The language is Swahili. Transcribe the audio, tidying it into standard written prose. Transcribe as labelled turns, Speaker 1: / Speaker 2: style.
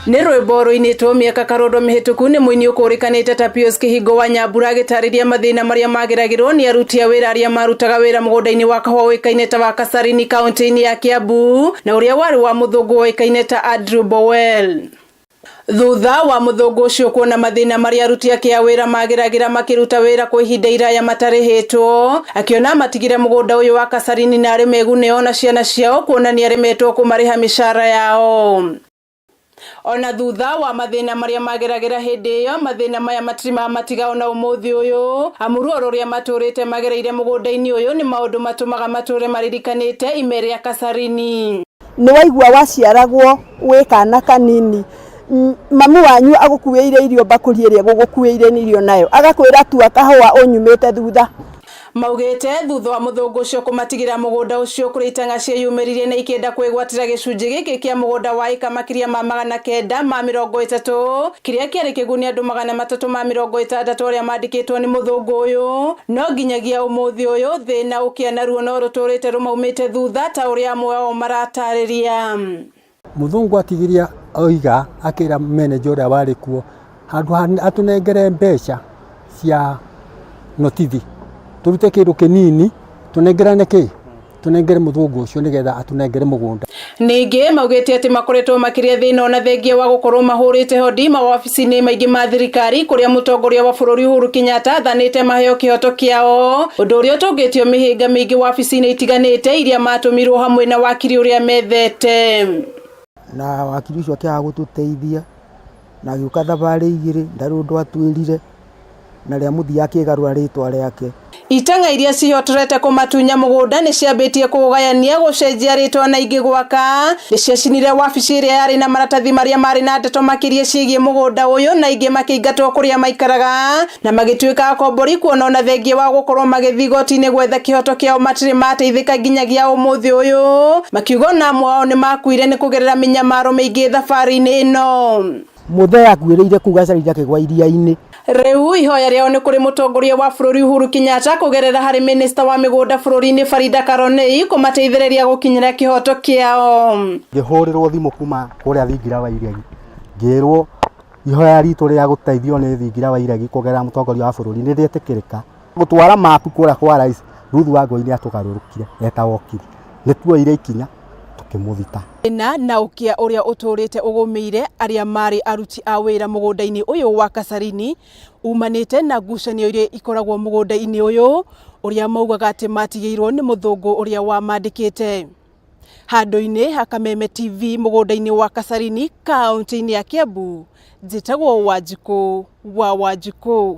Speaker 1: Nĩ rwĩmbo rũinĩtwo mĩaka karondo mĩhĩtũku nĩ mũini ũkũrĩkanĩte ta Pius Kĩhingo wa Nyambura agĩtarĩria mathĩna marĩa mageragĩrwo nĩ aruti a wĩra arĩa marutaga wĩra mũgũnda-inĩ wa kahũa ũĩkaine ta wa Kasarani kaunti-inĩ ya Kiambu na ũrĩa warĩ wa mũthũngũ ũĩkaine ta Andrew Bowell. Thutha wa mũthũngũ ũcio kuona mathĩna marĩa aruti ake a wĩra mageragĩra makĩruta wĩra kwa ihinda iraya matarĩhĩtwo, akĩona matigire mũgũnda ũyũ wa Kasarani na arĩ megune ona ciana ciao kuona nĩ aremetwo kũmarĩha mĩcara yao. Ona thutha wa mathĩna marĩa mageragĩra hĩndĩ ĩyo, mathĩna maya matirĩ matiga ona ũmũthĩ ũyũ, amu ruo rũrĩa matũrĩte magereire mũgũnda-inĩ ũyũ nĩ maũndũ matũmaga matũre maririkanĩte ime rĩa Kasarani.
Speaker 2: Nĩ waigua waciaragwo wĩ kana kanini, mamu wanyu agũkuĩire irio mbakũri ĩrĩa gũgũkuĩire irio nayo agakwĩra tua kahũa ũnyumĩte thutha.
Speaker 1: Maugĩte thutha wa mũthũngũ ũcio kũmatigira mũgũnda ũcio kũrĩ itanga cieyumĩririe na ikĩenda kwĩgwatĩra gĩcunjĩ gĩkĩ kĩa mũgũnda wa ĩka makĩria ma 930 kĩrĩa kĩarĩ kĩguni andũ 360 arĩa mandĩkĩtwo nĩ mũthũngũ ũyũ, no nginyagia ũmũthĩ ũyũ thĩna ũkĩana ruo no rũtũrĩte rũmaumĩte thutha ta ũrĩa amwe ao maratarĩria.
Speaker 3: Mũthũngũ atigiria oiga akĩra manager ũrĩa warĩ kuo handũ atũnengere mbeca cia notithi turute kĩndũ kĩnini tunengerane kĩ tunengere mũthũngũ ũcio nĩgetha atunengere mũgũnda.
Speaker 1: Ningĩ maugĩte atĩ makoretwo makĩria thĩna ona thengia wa gũkorwo mahũrĩte hodi mawabici-inĩ maingĩ ma thirikari kũrĩa mũtongoria wa bũrũri Uhuru Kenyatta athanĩte maheo kĩhoto kĩao, ũndũ ũrĩa ũtũngĩtio mĩhĩnga mĩingĩ wabici-inĩ itiganĩte iria matũmirwo hamwe na wakiri ũrĩa methete.
Speaker 4: Na wakiri ũcio akĩaga gũtũteithia na agĩũka thabarĩ igĩrĩ ndarĩ ũndũ atwĩrire na rĩa mũthia akĩgarũra rĩtwa rĩake.
Speaker 1: Itanga iria cihotorete kũmatunya mũgũnda nĩ ciambĩtie kũgayania gũcenjia rĩtwa na ingĩ gwaka, nĩ ciacinire wabici ĩrĩa yarĩ na maratathi marĩa marĩ na ndeto makĩria ciĩgiĩ mũgũnda ũyũ na ingĩ makĩingatwo kũrĩa maikaraga na magĩtuĩka akombori kuona ona thengia wa gũkorwo magĩthiĩ igoti-inĩ gwetha kĩhoto kĩao matirĩ mateithĩka nginyagia ũmũthĩ ũyũ, makiuga na amwe ao nĩ makuire nĩ kũgerera mĩnyamaro mĩingĩ thabarĩ-inĩ ĩno.
Speaker 4: Mũthee akuĩrĩire kuga gacari gake gwa iria-inĩ.
Speaker 1: Rĩu ihoya rĩao nĩ kũrĩ mũtongoria wa bũrũri Uhuru Kenyatta kũgerera harĩ minista wa mĩgũnda bũrũri-inĩ Farida Karonei kũmateithĩrĩria gũkinyĩra kĩhoto kĩao.
Speaker 5: Ngĩhũrĩrwo thimũ kuma kũrĩa Thingira wa Iregi ngĩrwo ihoya ritũ rĩa gũteithio nĩ Thingira wa Iregi kũgerera mũtongoria wa bũrũri nĩ rĩetĩkĩrĩka gũtwara mapu kũrĩa kwa rais Ruth Wangui nĩ atũgarũrũkire eta wokiri nĩ tuoire ikinya tukĩmũthita.
Speaker 1: Na ũkia ũrĩa ũtũrĩte ũgũmĩire arĩa marĩ aruti a wĩra mũgũnda-inĩ ũyũ wa Kasarani umanĩte na ngucanio iria ikoragwo mũgũnda-inĩ ũyũ ũrĩa maugaga atĩ matigĩirwo nĩ mũthũngũ ũrĩa wamandĩkĩte. Handũ-inĩ ha Kameme TV mũgũnda-inĩ wa Kasarani kaunti-inĩ ya Kiambu, njĩtagwo Wanjikũ wa Wanjikũ.